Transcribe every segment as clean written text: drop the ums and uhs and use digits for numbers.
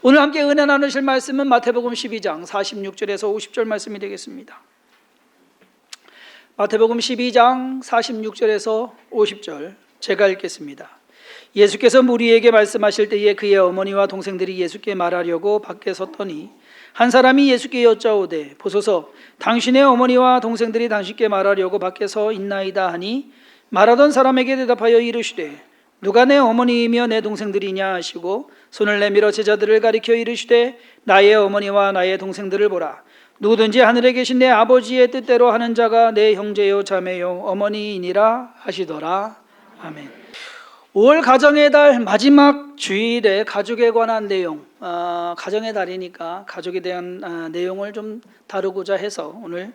오늘 함께 은혜 나누실 말씀은 마태복음 12장 46절에서 50절 말씀이 되겠습니다. 마태복음 12장 46절에서 50절 제가 읽겠습니다. 예수께서 무리에게 말씀하실 때에 그의 어머니와 동생들이 예수께 말하려고 밖에 섰더니 한 사람이 예수께 여짜오되 보소서 당신의 어머니와 동생들이 당신께 말하려고 밖에 서 있나이다 하니 말하던 사람에게 대답하여 이르시되 누가 내 어머니이며 내 동생들이냐 하시고 손을 내밀어 제자들을 가리켜 이르시되 나의 어머니와 나의 동생들을 보라. 누구든지 하늘에 계신 내 아버지의 뜻대로 하는 자가 내 형제요 자매요 어머니이니라 하시더라. 아멘. 5월 가정의 달 마지막 주일에 가족에 관한 내용, 가정의 달이니까 가족에 대한 내용을 좀 다루고자 해서 오늘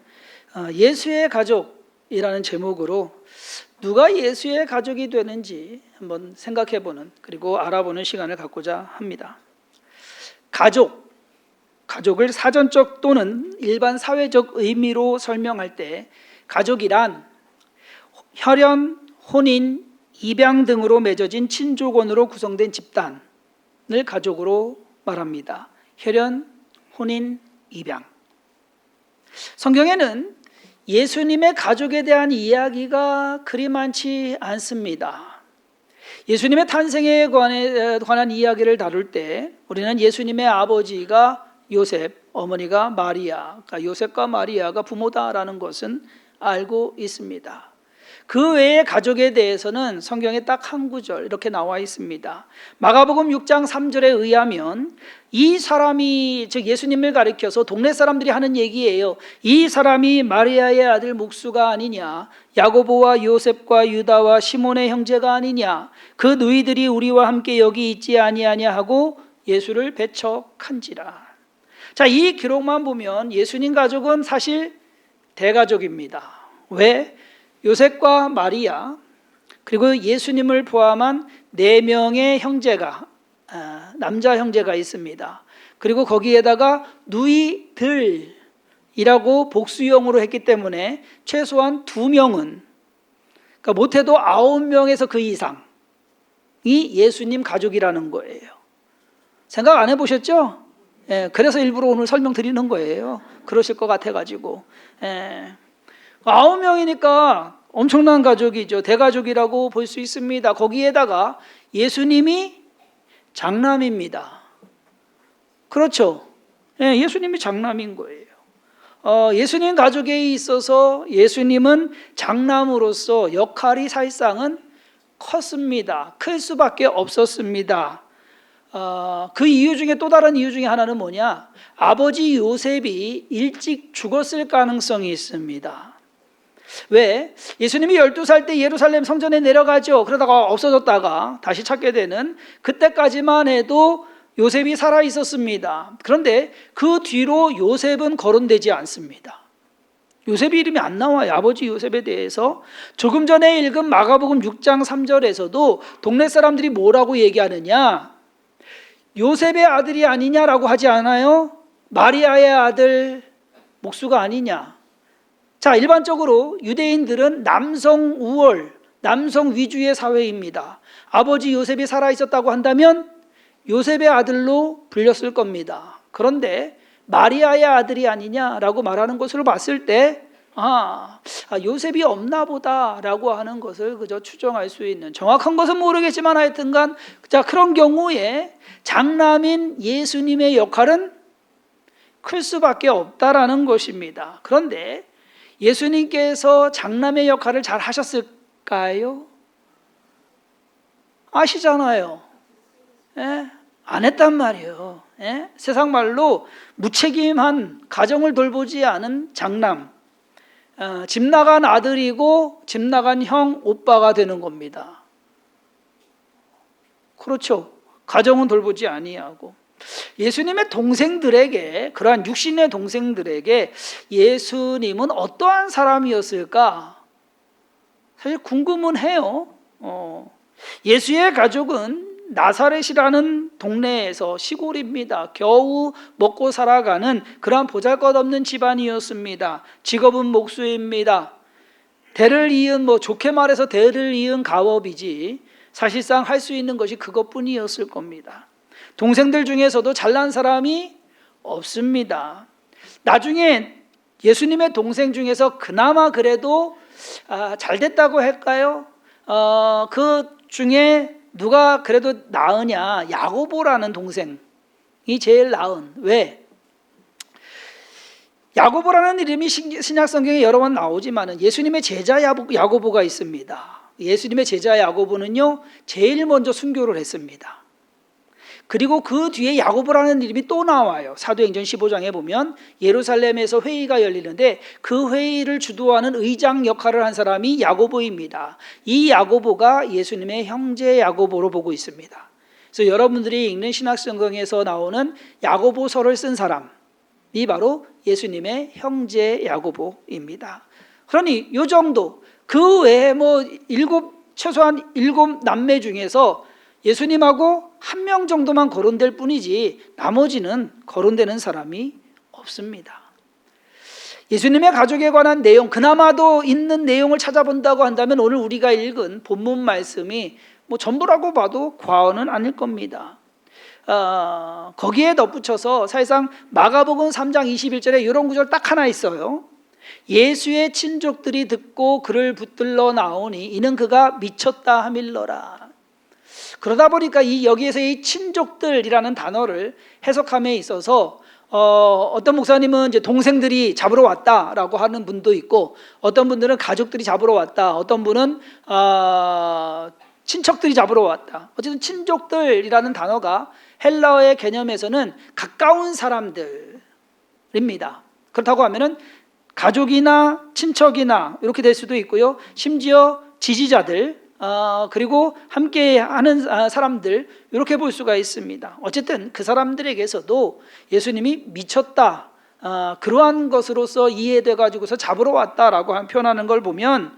예수의 가족이라는 제목으로 누가 예수의 가족이 되는지 한번 생각해보는, 그리고 알아보는 시간을 갖고자 합니다. 가족을 사전적 또는 일반 사회적 의미로 설명할 때 가족이란 혈연, 혼인, 입양 등으로 맺어진 친족원으로 구성된 집단을 가족으로 말합니다. 혈연, 혼인, 입양. 성경에는 예수님의 가족에 대한 이야기가 그리 많지 않습니다. 예수님의 탄생에 관한 이야기를 다룰 때 우리는 예수님의 아버지가 요셉, 어머니가 마리아, 그러니까 요셉과 마리아가 부모다라는 것은 알고 있습니다. 그 외의 가족에 대해서는 성경에 딱 한 구절 이렇게 나와 있습니다. 마가복음 6장 3절에 의하면 이 사람이, 즉 예수님을 가리켜서 동네 사람들이 하는 얘기예요. 이 사람이 마리아의 아들 목수가 아니냐, 야고보와 요셉과 유다와 시몬의 형제가 아니냐, 그 누이들이 우리와 함께 여기 있지 아니하냐 하고 예수를 배척한지라. 자, 이 기록만 보면 예수님 가족은 사실 대가족입니다. 왜? 요셉과 마리아 그리고 예수님을 포함한 4명의 형제가, 남자 형제가 있습니다. 그리고 거기에다가 누이들이라고 복수형으로 했기 때문에 최소한 2명은, 그러니까 못해도 9명에서 그 이상이 예수님 가족이라는 거예요. 생각 안 해보셨죠? 그래서 일부러 오늘 설명드리는 거예요. 그러실 것 같아가지고. 9명이니까 엄청난 가족이죠. 대가족이라고 볼 수 있습니다. 거기에다가 예수님이 장남입니다. 그렇죠? 예수님이 장남인 거예요. 예수님 가족에 있어서 예수님은 장남으로서 역할이 사실상은 컸습니다. 클 수밖에 없었습니다. 그 이유 중에 또 다른 이유 중에 하나는 뭐냐? 아버지 요셉이 일찍 죽었을 가능성이 있습니다. 왜? 예수님이 12살 때 예루살렘 성전에 내려가죠. 그러다가 없어졌다가 다시 찾게 되는, 그때까지만 해도 요셉이 살아 있었습니다. 그런데 그 뒤로 요셉은 거론되지 않습니다. 요셉의 이름이 안 나와요. 아버지 요셉에 대해서. 조금 전에 읽은 마가복음 6장 3절에서도 동네 사람들이 뭐라고 얘기하느냐? 요셉의 아들이 아니냐라고 하지 않아요? 마리아의 아들 목수가 아니냐. 자, 일반적으로 유대인들은 남성 우월, 남성 위주의 사회입니다. 아버지 요셉이 살아있었다고 한다면 요셉의 아들로 불렸을 겁니다. 그런데 마리아의 아들이 아니냐라고 말하는 것으로 봤을 때 요셉이 없나 보다라고 하는 것을 그저 추정할 수 있는, 정확한 것은 모르겠지만 하여튼간 자, 그런 경우에 장남인 예수님의 역할은 클 수밖에 없다라는 것입니다. 그런데 예수님께서 장남의 역할을 잘 하셨을까요? 아시잖아요. 안 했단 말이에요. 세상 말로 무책임한, 가정을 돌보지 않은 장남, 집 나간 아들이고 집 나간 형, 오빠가 되는 겁니다. 그렇죠. 가정은 돌보지 아니하고. 예수님의 동생들에게, 그러한 육신의 동생들에게 예수님은 어떠한 사람이었을까? 사실 궁금은 해요. 예수의 가족은 나사렛이라는 동네에서, 시골입니다. 겨우 먹고 살아가는 그러한 보잘것없는 집안이었습니다. 직업은 목수입니다. 대를 이은, 좋게 말해서 대를 이은 가업이지 사실상 할 수 있는 것이 그것뿐이었을 겁니다. 동생들 중에서도 잘난 사람이 없습니다. 나중에 예수님의 동생 중에서 그나마 그래도 잘 됐다고 할까요? 그 중에 누가 그래도 나으냐? 야고보라는 동생이 제일 나은. 왜? 야고보라는 이름이 신약 성경에 여러 번 나오지만은 예수님의 제자 야고보가 있습니다. 예수님의 제자 야고보는요, 제일 먼저 순교를 했습니다. 그리고 그 뒤에 야고보라는 이름이 또 나와요. 사도행전 15장에 보면 예루살렘에서 회의가 열리는데 그 회의를 주도하는 의장 역할을 한 사람이 야고보입니다. 이 야고보가 예수님의 형제 야고보로 보고 있습니다. 그래서 여러분들이 읽는 신약 성경에서 나오는 야고보서를 쓴 사람이 바로 예수님의 형제 야고보입니다. 그러니 이 정도, 그 외에 최소한 7남매 중에서 예수님하고 한 명 정도만 거론될 뿐이지 나머지는 거론되는 사람이 없습니다. 예수님의 가족에 관한 내용, 그나마도 있는 내용을 찾아본다고 한다면 오늘 우리가 읽은 본문 말씀이 전부라고 봐도 과언은 아닐 겁니다. 거기에 덧붙여서 사실상 마가복음 3장 21절에 이런 구절 딱 하나 있어요. 예수의 친족들이 듣고 그를 붙들러 나오니 이는 그가 미쳤다 함일러라. 그러다 보니까 여기에서 이 친족들이라는 단어를 해석함에 있어서 어떤 목사님은 이제 동생들이 잡으러 왔다라고 하는 분도 있고, 어떤 분들은 가족들이 잡으러 왔다, 어떤 분은 친척들이 잡으러 왔다. 어쨌든 친족들이라는 단어가 헬라어의 개념에서는 가까운 사람들입니다. 그렇다고 하면은 가족이나 친척이나 이렇게 될 수도 있고요. 심지어 지지자들, 그리고 함께 하는 사람들, 이렇게 볼 수가 있습니다. 어쨌든 그 사람들에게서도 예수님이 미쳤다, 그러한 것으로서 이해돼 가지고서 잡으러 왔다라고 표현하는 걸 보면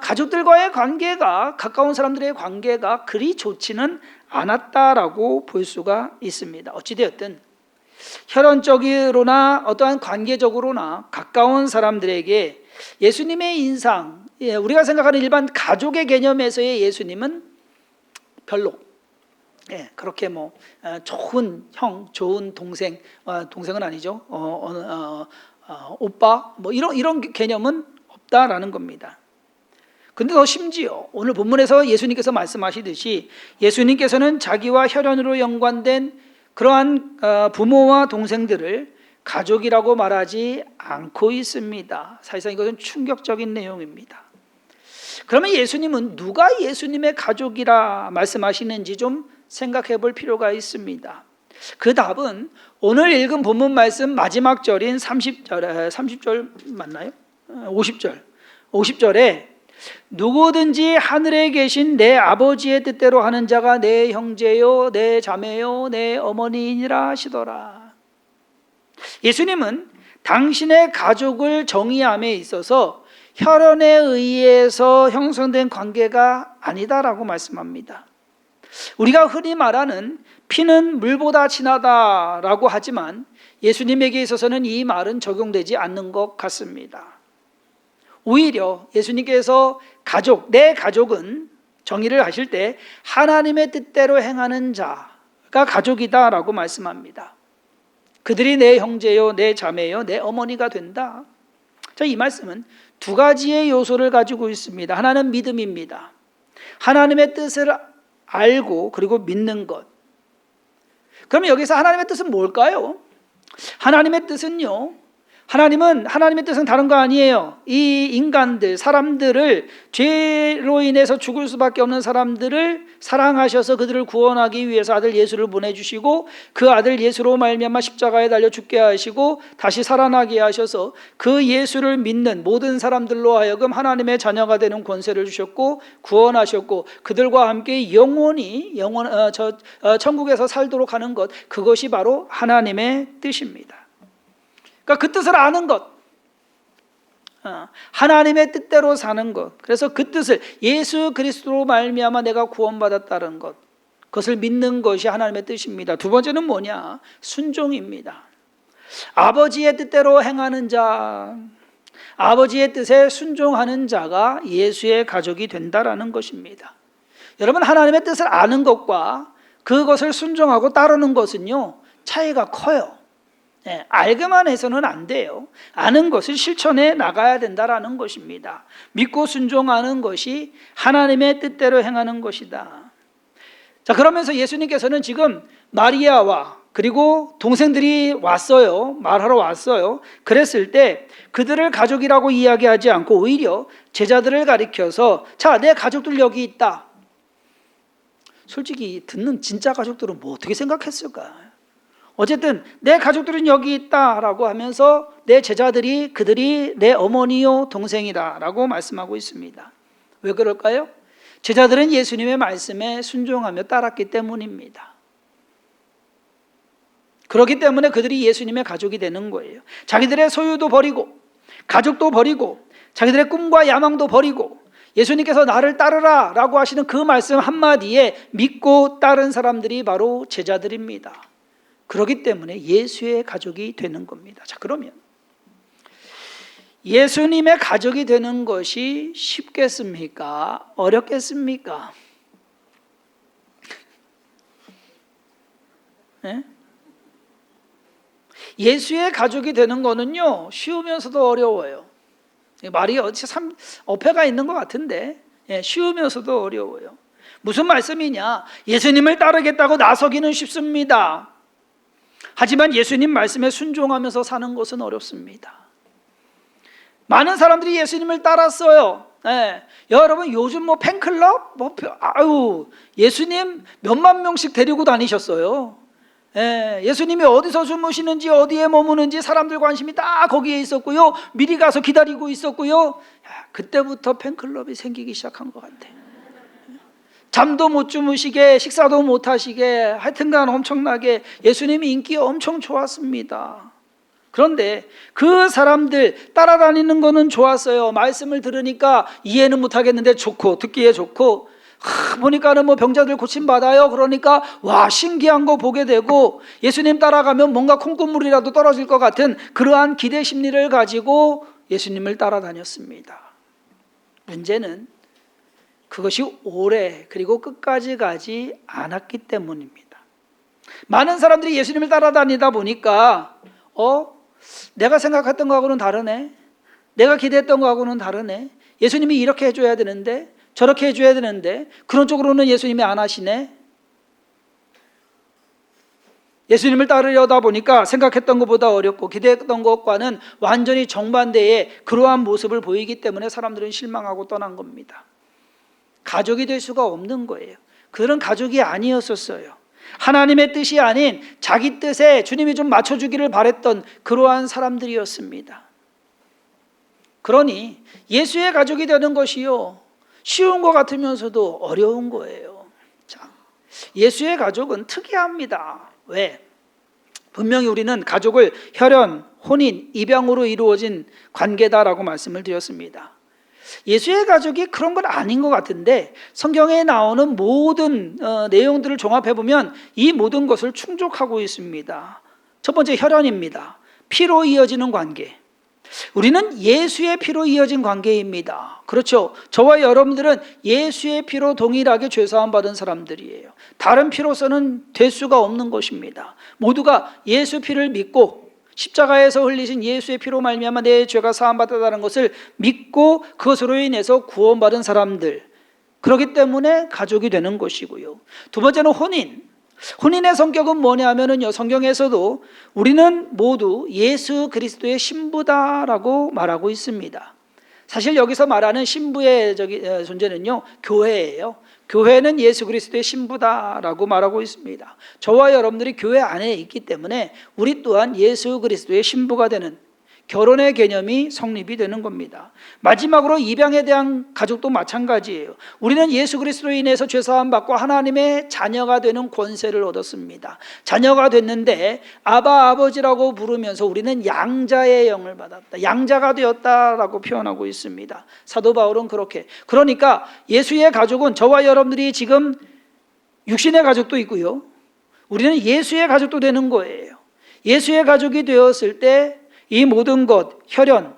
가족들과의 관계가, 가까운 사람들의 관계가 그리 좋지는 않았다라고 볼 수가 있습니다. 어찌되었든 혈연적으로나 어떠한 관계적으로나 가까운 사람들에게 예수님의 인상, 우리가 생각하는 일반 가족의 개념에서의 예수님은 별로, 그렇게 좋은 형, 좋은 동생, 동생은 아니죠, 오빠, 이런 개념은 없다라는 겁니다. 근데 더 심지어 오늘 본문에서 예수님께서 말씀하시듯이 예수님께서는 자기와 혈연으로 연관된 그러한 부모와 동생들을 가족이라고 말하지 않고 있습니다. 사실상 이것은 충격적인 내용입니다. 그러면 예수님은 누가 예수님의 가족이라 말씀하시는지 좀 생각해 볼 필요가 있습니다. 그 답은 오늘 읽은 본문 말씀 마지막 절인 30절 맞나요? 50절에 누구든지 하늘에 계신 내 아버지의 뜻대로 하는 자가 내 형제요, 내 자매요, 내 어머니이니라 하시더라. 예수님은 당신의 가족을 정의함에 있어서 혈연에 의해서 형성된 관계가 아니다라고 말씀합니다. 우리가 흔히 말하는 피는 물보다 진하다라고 하지만 예수님에게 있어서는 이 말은 적용되지 않는 것 같습니다. 오히려 예수님께서 내 가족은 정의를 하실 때 하나님의 뜻대로 행하는 자가 가족이다라고 말씀합니다. 그들이 내 형제요, 내 자매요, 내 어머니가 된다. 자, 이 말씀은 두 가지의 요소를 가지고 있습니다. 하나는 믿음입니다. 하나님의 뜻을 알고 그리고 믿는 것. 그러면 여기서 하나님의 뜻은 뭘까요? 하나님의 뜻은요, 하나님의 뜻은 다른 거 아니에요. 이 인간들, 사람들을, 죄로 인해서 죽을 수밖에 없는 사람들을 사랑하셔서 그들을 구원하기 위해서 아들 예수를 보내주시고 그 아들 예수로 말미암아 십자가에 달려 죽게 하시고 다시 살아나게 하셔서 그 예수를 믿는 모든 사람들로 하여금 하나님의 자녀가 되는 권세를 주셨고 구원하셨고 그들과 함께 영원히 천국에서 살도록 하는 것, 그것이 바로 하나님의 뜻입니다. 그러니까 그 뜻을 아는 것, 하나님의 뜻대로 사는 것, 그래서 그 뜻을 예수 그리스도로 말미암아 내가 구원받았다는 것, 그것을 믿는 것이 하나님의 뜻입니다. 두 번째는 뭐냐? 순종입니다. 아버지의 뜻대로 행하는 자, 아버지의 뜻에 순종하는 자가 예수의 가족이 된다라는 것입니다. 여러분, 하나님의 뜻을 아는 것과 그것을 순종하고 따르는 것은요, 차이가 커요. 알기만 해서는 안 돼요. 아는 것을 실천해 나가야 된다라는 것입니다. 믿고 순종하는 것이 하나님의 뜻대로 행하는 것이다. 자, 그러면서 예수님께서는 지금 마리아와 그리고 동생들이 왔어요. 말하러 왔어요. 그랬을 때 그들을 가족이라고 이야기하지 않고 오히려 제자들을 가리켜서, 자, 내 가족들 여기 있다. 솔직히 듣는 진짜 가족들은 뭐 어떻게 생각했을까? 어쨌든 내 가족들은 여기 있다라고 하면서 내 제자들이, 그들이 내 어머니요 동생이다라고 말씀하고 있습니다. 왜 그럴까요? 제자들은 예수님의 말씀에 순종하며 따랐기 때문입니다. 그렇기 때문에 그들이 예수님의 가족이 되는 거예요. 자기들의 소유도 버리고 가족도 버리고 자기들의 꿈과 야망도 버리고 예수님께서 나를 따르라 라고 하시는 그 말씀 한마디에 믿고 따른 사람들이 바로 제자들입니다. 그렇기 때문에 예수의 가족이 되는 겁니다. 자, 그러면 예수님의 가족이 되는 것이 쉽겠습니까? 어렵겠습니까? 네? 예수의 가족이 되는 거는요, 쉬우면서도 어려워요. 말이 참 어폐가 있는 것 같은데 쉬우면서도 어려워요. 무슨 말씀이냐? 예수님을 따르겠다고 나서기는 쉽습니다. 하지만 예수님 말씀에 순종하면서 사는 것은 어렵습니다. 많은 사람들이 예수님을 따랐어요. 여러분 요즘 뭐 팬클럽? 예수님 몇만 명씩 데리고 다니셨어요. 예수님이 어디서 주무시는지 어디에 머무는지 사람들 관심이 다 거기에 있었고요. 미리 가서 기다리고 있었고요. 그때부터 팬클럽이 생기기 시작한 것 같아요. 잠도 못 주무시게 식사도 못 하시게 하여튼간 엄청나게 예수님이 인기가 엄청 좋았습니다. 그런데 그 사람들 따라다니는 거는 좋았어요. 말씀을 들으니까 이해는 못하겠는데 좋고 듣기에 좋고 보니까는 뭐 병자들 고침받아요. 그러니까 와 신기한 거 보게 되고 예수님 따라가면 뭔가 콩고물이라도 떨어질 것 같은 그러한 기대 심리를 가지고 예수님을 따라다녔습니다. 문제는 그것이 오래 그리고 끝까지 가지 않았기 때문입니다. 많은 사람들이 예수님을 따라다니다 보니까 내가 생각했던 거하고는 다르네. 내가 기대했던 거하고는 다르네. 예수님이 이렇게 해줘야 되는데 저렇게 해줘야 되는데 그런 쪽으로는 예수님이 안 하시네. 예수님을 따르려다 보니까 생각했던 것보다 어렵고 기대했던 것과는 완전히 정반대의 그러한 모습을 보이기 때문에 사람들은 실망하고 떠난 겁니다. 가족이 될 수가 없는 거예요. 그들은 가족이 아니었었어요. 하나님의 뜻이 아닌 자기 뜻에 주님이 좀 맞춰주기를 바랬던 그러한 사람들이었습니다. 그러니 예수의 가족이 되는 것이요 쉬운 것 같으면서도 어려운 거예요. 자, 예수의 가족은 특이합니다. 왜? 분명히 우리는 가족을 혈연, 혼인, 입양으로 이루어진 관계다라고 말씀을 드렸습니다. 예수의 가족이 그런 건 아닌 것 같은데 성경에 나오는 모든 내용들을 종합해보면 이 모든 것을 충족하고 있습니다. 첫 번째 혈연입니다. 피로 이어지는 관계. 우리는 예수의 피로 이어진 관계입니다. 그렇죠. 저와 여러분들은 예수의 피로 동일하게 죄사함 받은 사람들이에요. 다른 피로서는 될 수가 없는 것입니다. 모두가 예수 피를 믿고 십자가에서 흘리신 예수의 피로 말미암아 내 죄가 사함받았다는 것을 믿고 그것으로 인해서 구원받은 사람들, 그렇기 때문에 가족이 되는 것이고요. 두 번째는 혼인. 혼인의 성격은 뭐냐 하면은요, 성경에서도 우리는 모두 예수 그리스도의 신부다라고 말하고 있습니다. 사실 여기서 말하는 신부의 존재는요, 교회예요. 교회는 예수 그리스도의 신부다라고 말하고 있습니다. 저와 여러분들이 교회 안에 있기 때문에 우리 또한 예수 그리스도의 신부가 되는 결혼의 개념이 성립이 되는 겁니다. 마지막으로 입양에 대한 가족도 마찬가지예요. 우리는 예수 그리스도로 인해서 죄사함 받고 하나님의 자녀가 되는 권세를 얻었습니다. 자녀가 됐는데 아바 아버지라고 부르면서 우리는 양자의 영을 받았다. 양자가 되었다라고 표현하고 있습니다. 사도 바울은 그렇게. 그러니까 예수의 가족은 저와 여러분들이 지금 육신의 가족도 있고요. 우리는 예수의 가족도 되는 거예요. 예수의 가족이 되었을 때 이 모든 것, 혈연,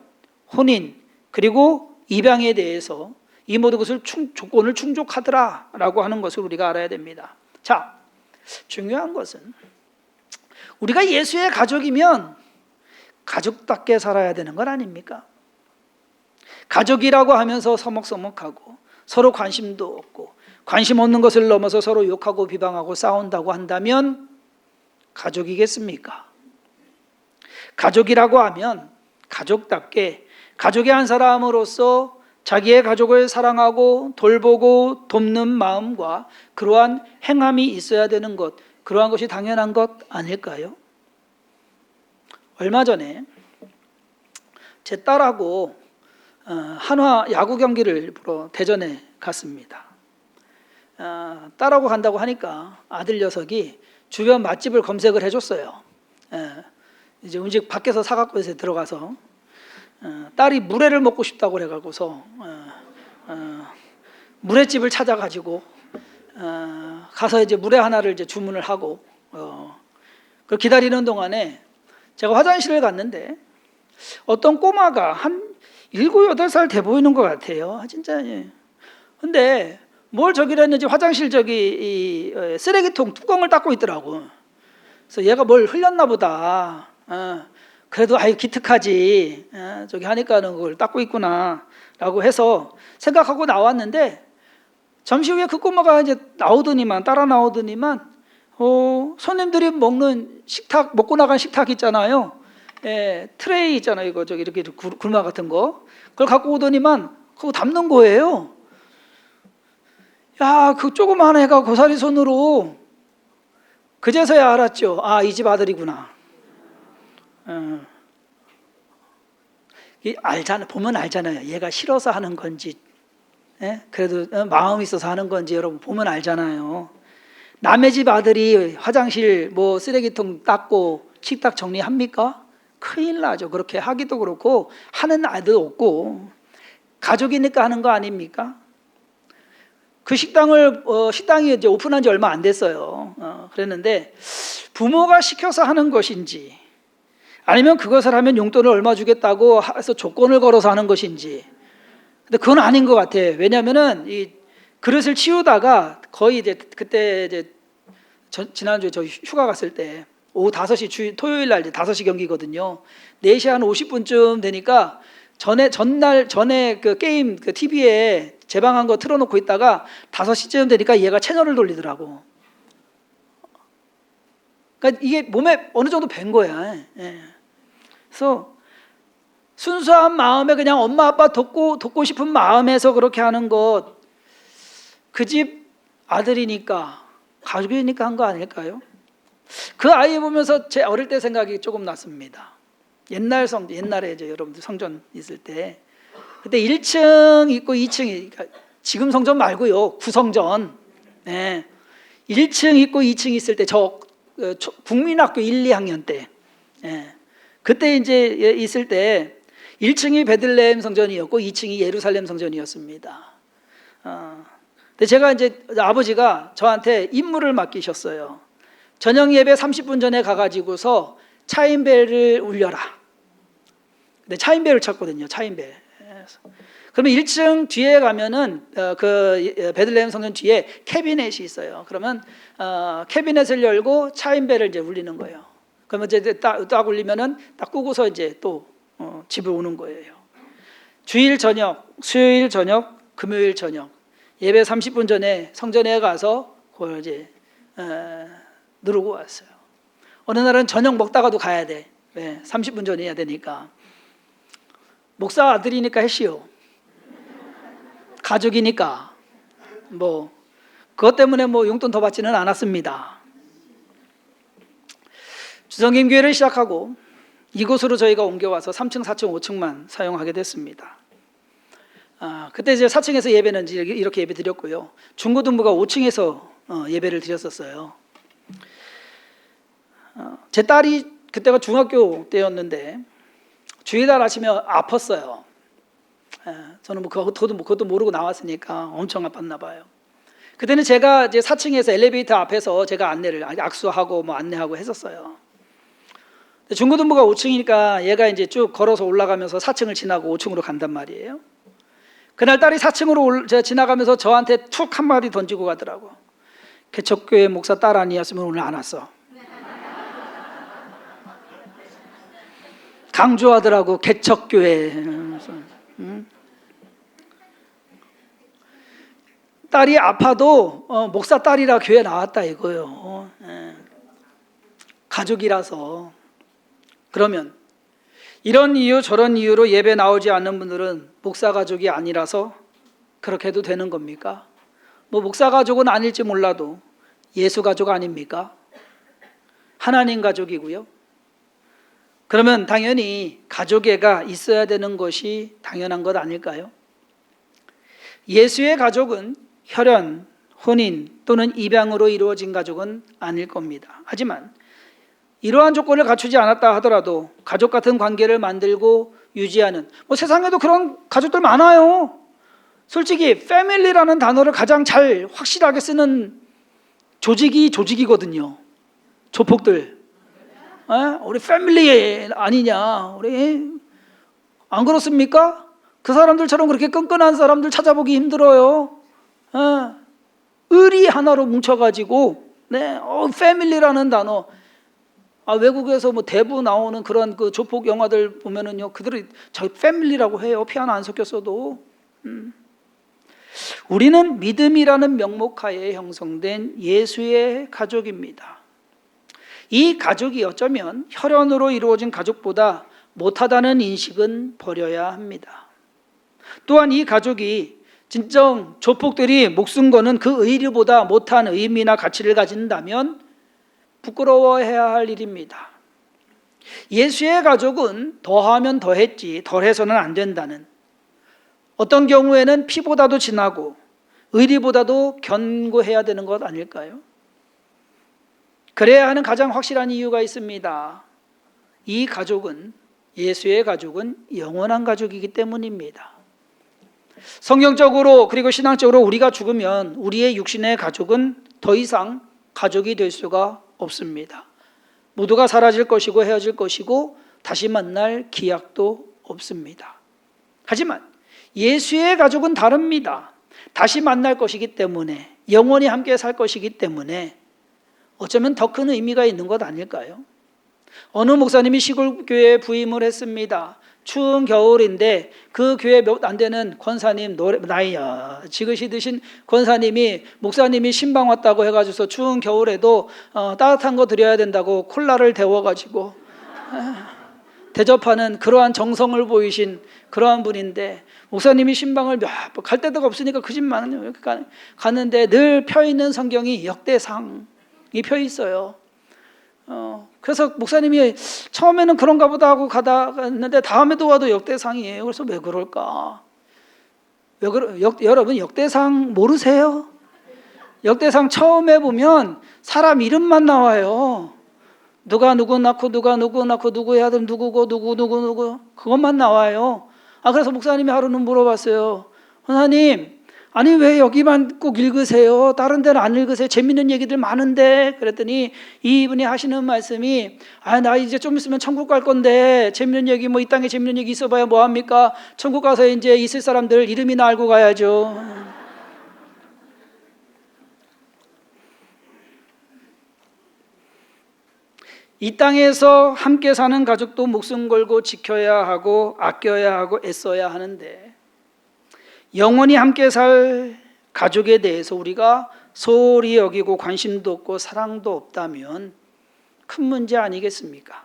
혼인, 그리고 입양에 대해서 이 모든 것을 조건을 충족하더라라고 하는 것을 우리가 알아야 됩니다. 자, 중요한 것은 우리가 예수의 가족이면 가족답게 살아야 되는 건 아닙니까? 가족이라고 하면서 서먹서먹하고 서로 관심도 없고 관심 없는 것을 넘어서 서로 욕하고 비방하고 싸운다고 한다면 가족이겠습니까? 가족이라고 하면 가족답게 가족의 한 사람으로서 자기의 가족을 사랑하고 돌보고 돕는 마음과 그러한 행함이 있어야 되는 것, 그러한 것이 당연한 것 아닐까요? 얼마 전에 제 딸하고 한화 야구 경기를 보러 대전에 갔습니다. 딸하고 간다고 하니까 아들 녀석이 주변 맛집을 검색을 해줬어요. 이제 음식 밖에서 사갖고 이제 들어가서 딸이 물회를 먹고 싶다고 그래가지고서 물회집을 찾아가지고 가서 이제 물회 하나를 이제 주문을 하고 그 기다리는 동안에 제가 화장실을 갔는데 어떤 꼬마가 한 7, 8살 돼 보이는 것 같아요. 진짜. 근데 뭘 저기를 했는지 화장실 저기 이 쓰레기통 뚜껑을 닦고 있더라고. 그래서 얘가 뭘 흘렸나 보다. 그래도 아이 기특하지. 저기 하니까는 그걸 닦고 있구나라고 해서 생각하고 나왔는데 잠시 후에 그 꼬마가 이제 나오더니만 따라 나오더니만 손님들이 먹는 식탁 먹고 나간 식탁 있잖아요. 트레이 있잖아요. 이거 저기 이렇게 굴마 같은 거 그걸 갖고 오더니만 그거 담는 거예요. 야, 그 조그만 애가 고사리 손으로 그제서야 알았죠. 아, 이 집 아들이구나. 보면 알잖아요. 얘가 싫어서 하는 건지, 그래도 마음이 있어서 하는 건지 여러분 보면 알잖아요. 남의 집 아들이 화장실 뭐 쓰레기통 닦고 식탁 정리합니까? 큰일 나죠. 그렇게 하기도 그렇고 하는 아이도 없고 가족이니까 하는 거 아닙니까? 그 식당이 이제 오픈한 지 얼마 안 됐어요. 그랬는데 부모가 시켜서 하는 것인지 아니면 그것을 하면 용돈을 얼마 주겠다고 해서 조건을 걸어서 하는 것인지. 근데 그건 아닌 것 같아. 왜냐하면은 이 그릇을 치우다가 거의 이제 그때 이제 지난주에 저 휴가 갔을 때 오후 5시 토요일 날 이제 5시 경기거든요. 4시 한 50분쯤 되니까 전에 그 게임 그 TV에 재방한 거 틀어놓고 있다가 5시쯤 되니까 얘가 채널을 돌리더라고. 그러니까 이게 몸에 어느 정도 밴 거야. 그래서 순수한 마음에 그냥 엄마 아빠 돕고 싶은 마음에서 그렇게 하는 것, 그 집 아들이니까 가족이니까 한 거 아닐까요? 그 아이 보면서 제 어릴 때 생각이 조금 났습니다. 옛날에 이제 여러분들 성전 있을 때 그때 1층 있고 2층이 그러니까 지금 성전 말고요. 구성전. 1층 있고 2층 있을 때 저 국민학교 1, 2학년 때 그때 이제 있을 때 1층이 베들레헴 성전이었고 2층이 예루살렘 성전이었습니다. 근데 제가 이제 아버지가 저한테 임무를 맡기셨어요. 저녁 예배 30분 전에 가가지고서 차인벨을 울려라. 근데 차인벨을 쳤거든요. 차인벨. 그러면 1층 뒤에 가면은 그 베들레헴 성전 뒤에 캐비넷이 있어요. 그러면 캐비넷을 열고 차인벨을 이제 울리는 거예요. 그러면 이제 딱 울리면은 딱 끄고서 이제 또 집에 오는 거예요. 주일 저녁, 수요일 저녁, 금요일 저녁 예배 30분 전에 성전에 가서 그걸 이제 누르고 왔어요. 어느 날은 저녁 먹다가도 가야 돼. 왜? 30분 전에 해야 되니까. 목사 아들이니까 했시오. 가족이니까 뭐 그것 때문에 뭐 용돈 더 받지는 않았습니다. 주성김교회를 시작하고 이곳으로 저희가 옮겨와서 3층, 4층, 5층만 사용하게 됐습니다. 그때 이제 4층에서 예배는 이렇게 예배 드렸고요. 중고등부가 5층에서 예배를 드렸었어요. 제 딸이 그때가 중학교 때였는데 주일날 아침에 아팠어요. 저는 뭐 그것도 모르고 나왔으니까 엄청 아팠나 봐요. 그때는 제가 이제 4층에서 엘리베이터 앞에서 제가 안내를 악수하고 뭐 안내하고 했었어요. 중고등부가 5층이니까 얘가 이제 쭉 걸어서 올라가면서 4층을 지나고 5층으로 간단 말이에요. 그날 딸이 4층으로 지나가면서 저한테 툭 한마디 던지고 가더라고. 개척교회 목사 딸 아니었으면 오늘 안 왔어. 강조하더라고, 개척교회. 응? 딸이 아파도 목사 딸이라 교회 나왔다 이거요. 가족이라서. 그러면 이런 이유 저런 이유로 예배 나오지 않는 분들은 목사 가족이 아니라서 그렇게 해도 되는 겁니까? 뭐 목사 가족은 아닐지 몰라도 예수 가족 아닙니까? 하나님 가족이고요. 그러면 당연히 가족애가 있어야 되는 것이 당연한 것 아닐까요? 예수의 가족은 혈연, 혼인 또는 입양으로 이루어진 가족은 아닐 겁니다. 하지만 이러한 조건을 갖추지 않았다 하더라도 가족 같은 관계를 만들고 유지하는, 뭐 세상에도 그런 가족들 많아요. 솔직히 패밀리라는 단어를 가장 잘 확실하게 쓰는 조직이거든요. 조폭들. 우리 패밀리 아니냐, 우리 안 그렇습니까? 그 사람들처럼 그렇게 끈끈한 사람들 찾아보기 힘들어요. 의리 하나로 뭉쳐가지고, 패밀리라는 단어. 외국에서 뭐 대부 나오는 그런 그 조폭 영화들 보면은요, 그들이 저희 패밀리라고 해요. 피아노 안 섞였어도. 우리는 믿음이라는 명목하에 형성된 예수의 가족입니다. 이 가족이 어쩌면 혈연으로 이루어진 가족보다 못하다는 인식은 버려야 합니다. 또한 이 가족이 진정 조폭들이 목숨 거는 그 의리보다 못한 의미나 가치를 가진다면 부끄러워해야 할 일입니다. 예수의 가족은 더하면 더했지 덜해서는 안 된다는, 어떤 경우에는 피보다도 진하고 의리보다도 견고해야 되는 것 아닐까요? 그래야 하는 가장 확실한 이유가 있습니다. 이 가족은, 예수의 가족은 영원한 가족이기 때문입니다. 성경적으로 그리고 신앙적으로 우리가 죽으면 우리의 육신의 가족은 더 이상 가족이 될 수가 없습니다. 모두가 사라질 것이고 헤어질 것이고 다시 만날 기약도 없습니다. 하지만 예수의 가족은 다릅니다. 다시 만날 것이기 때문에, 영원히 함께 살 것이기 때문에 어쩌면 더 큰 의미가 있는 것 아닐까요? 어느 목사님이 시골 교회에 부임을 했습니다. 추운 겨울인데 그 교회 몇 안 되는 권사님, 나이야 지그시 드신 권사님이, 목사님이 신방 왔다고 해가지고서 추운 겨울에도 따뜻한 거 드려야 된다고 콜라를 데워가지고 대접하는 그러한 정성을 보이신 그러한 분인데, 목사님이 신방을 갈 데가 없으니까 그 집만 갔는데 늘 펴있는 성경이 역대상이 펴있어요. 그래서 목사님이 처음에는 그런가 보다 하고 갔는데 다음에도 와도 역대상이에요. 그래서 왜 그럴까? 여러분 역대상 모르세요? 역대상 처음에 보면 사람 이름만 나와요. 누가 누구 낳고 누가 누구 낳고 누구의 아들 누구고 누구 그것만 나와요. 그래서 목사님이 하루는 물어봤어요. 권사님, 아니 왜 여기만 꼭 읽으세요? 다른 데는 안 읽으세요? 재밌는 얘기들 많은데. 그랬더니 이분이 하시는 말씀이, 나 이제 좀 있으면 천국 갈 건데 재밌는 얘기, 뭐 이 땅에 재밌는 얘기 있어봐야 뭐합니까? 천국 가서 이제 있을 사람들 이름이나 알고 가야죠. 이 땅에서 함께 사는 가족도 목숨 걸고 지켜야 하고 아껴야 하고 애써야 하는데, 영원히 함께 살 가족에 대해서 우리가 소홀히 여기고 관심도 없고 사랑도 없다면 큰 문제 아니겠습니까?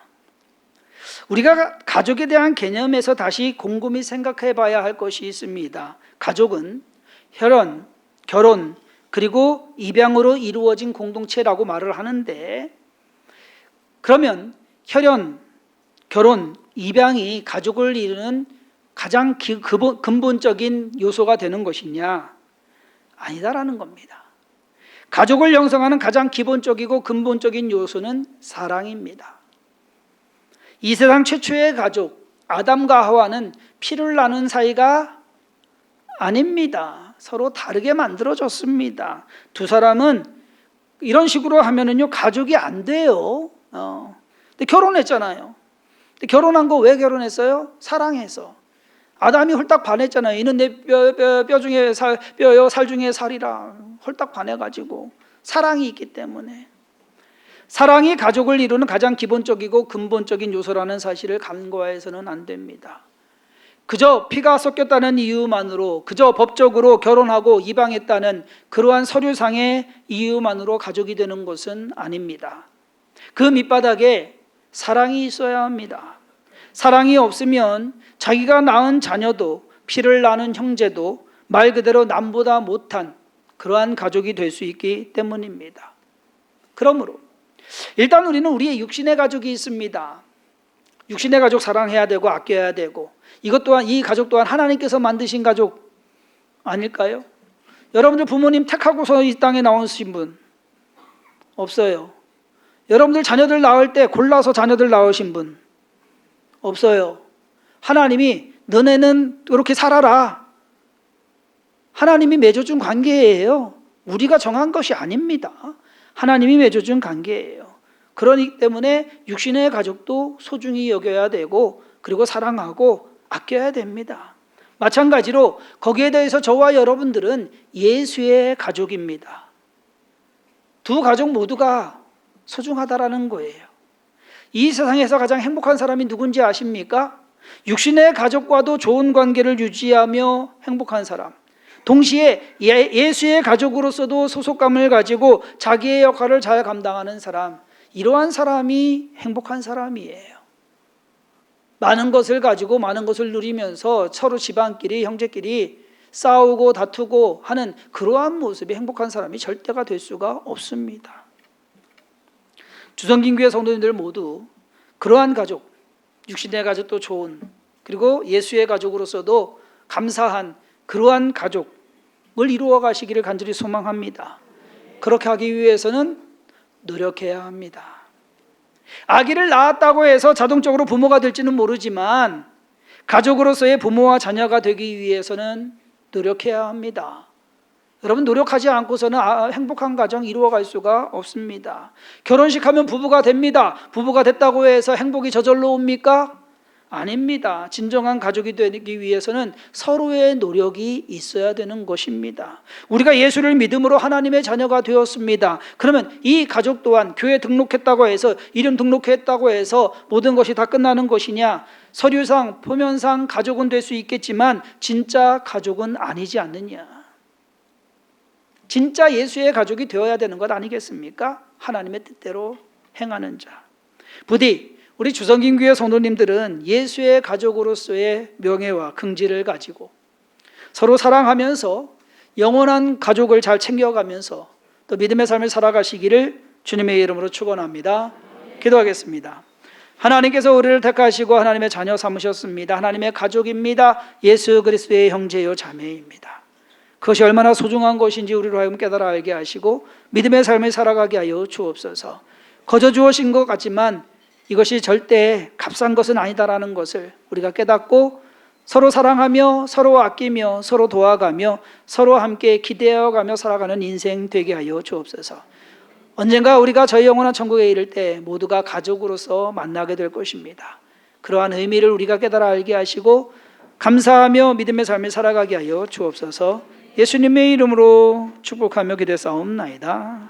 우리가 가족에 대한 개념에서 다시 곰곰이 생각해 봐야 할 것이 있습니다. 가족은 혈연, 결혼, 그리고 입양으로 이루어진 공동체라고 말을 하는데, 그러면 혈연, 결혼, 입양이 가족을 이루는 가장 근본적인 요소가 되는 것이냐? 아니다라는 겁니다. 가족을 형성하는 가장 기본적이고 근본적인 요소는 사랑입니다. 이 세상 최초의 가족 아담과 하와는 피를 나눈 사이가 아닙니다. 서로 다르게 만들어졌습니다. 두 사람은 이런 식으로 하면은요 가족이 안 돼요. 근데 결혼했잖아요. 근데 결혼한 거 왜 결혼했어요? 사랑해서. 아담이 홀딱 반했잖아요. 이는 내 뼈 중에 뼈요 살 중에 살이라 홀딱 반해가지고 사랑이 있기 때문에. 사랑이 가족을 이루는 가장 기본적이고 근본적인 요소라는 사실을 간과해서는 안 됩니다. 그저 피가 섞였다는 이유만으로, 그저 법적으로 결혼하고 입양했다는 그러한 서류상의 이유만으로 가족이 되는 것은 아닙니다. 그 밑바닥에 사랑이 있어야 합니다. 사랑이 없으면 자기가 낳은 자녀도, 피를 나눈 형제도 말 그대로 남보다 못한 그러한 가족이 될 수 있기 때문입니다. 그러므로 일단 우리는 우리의 육신의 가족이 있습니다. 육신의 가족 사랑해야 되고 아껴야 되고, 이것 또한, 이 가족 또한 하나님께서 만드신 가족 아닐까요? 여러분들 부모님 택하고서 이 땅에 나오신 분 없어요. 여러분들 자녀들 낳을 때 골라서 자녀들 낳으신 분 없어요. 하나님이 너네는 이렇게 살아라, 하나님이 맺어준 관계예요. 우리가 정한 것이 아닙니다. 하나님이 맺어준 관계예요. 그러기 때문에 육신의 가족도 소중히 여겨야 되고, 그리고 사랑하고 아껴야 됩니다. 마찬가지로 거기에 대해서 저와 여러분들은 예수의 가족입니다. 두 가족 모두가 소중하다라는 거예요. 이 세상에서 가장 행복한 사람이 누군지 아십니까? 육신의 가족과도 좋은 관계를 유지하며 행복한 사람, 동시에 예수의 가족으로서도 소속감을 가지고 자기의 역할을 잘 감당하는 사람, 이러한 사람이 행복한 사람이에요. 많은 것을 가지고 많은 것을 누리면서 서로 집안끼리, 형제끼리 싸우고 다투고 하는 그러한 모습이 행복한 사람이 절대가 될 수가 없습니다. 주성김교회 성도님들 모두 그러한 가족, 육신의 가족도 좋은, 그리고 예수의 가족으로서도 감사한 그러한 가족을 이루어 가시기를 간절히 소망합니다. 그렇게 하기 위해서는 노력해야 합니다. 아기를 낳았다고 해서 자동적으로 부모가 될지는 모르지만 가족으로서의 부모와 자녀가 되기 위해서는 노력해야 합니다. 여러분, 노력하지 않고서는 행복한 가정 이루어갈 수가 없습니다. 결혼식 하면 부부가 됩니다. 부부가 됐다고 해서 행복이 저절로 옵니까? 아닙니다. 진정한 가족이 되기 위해서는 서로의 노력이 있어야 되는 것입니다. 우리가 예수를 믿음으로 하나님의 자녀가 되었습니다. 그러면 이 가족 또한 교회 등록했다고 해서, 이름 등록했다고 해서 모든 것이 다 끝나는 것이냐? 서류상, 표면상 가족은 될 수 있겠지만 진짜 가족은 아니지 않느냐? 진짜 예수의 가족이 되어야 되는 것 아니겠습니까? 하나님의 뜻대로 행하는 자. 부디 우리 주성김교회 성도님들은 예수의 가족으로서의 명예와 긍지를 가지고 서로 사랑하면서 영원한 가족을 잘 챙겨가면서 또 믿음의 삶을 살아가시기를 주님의 이름으로 축원합니다. 기도하겠습니다. 하나님께서 우리를 택하시고 하나님의 자녀 삼으셨습니다. 하나님의 가족입니다. 예수 그리스도의 형제요 자매입니다. 그것이 얼마나 소중한 것인지 우리로 하여금 깨달아 알게 하시고 믿음의 삶을 살아가게 하여 주옵소서. 거저 주어진 것 같지만 이것이 절대 값싼 것은 아니다라는 것을 우리가 깨닫고 서로 사랑하며 서로 아끼며 서로 도와가며 서로 함께 기대어가며 살아가는 인생 되게 하여 주옵소서. 언젠가 우리가 저희 영원한 천국에 이를 때 모두가 가족으로서 만나게 될 것입니다. 그러한 의미를 우리가 깨달아 알게 하시고 감사하며 믿음의 삶을 살아가게 하여 주옵소서. 예수님의 이름으로 축복하며 기도사옵나이다.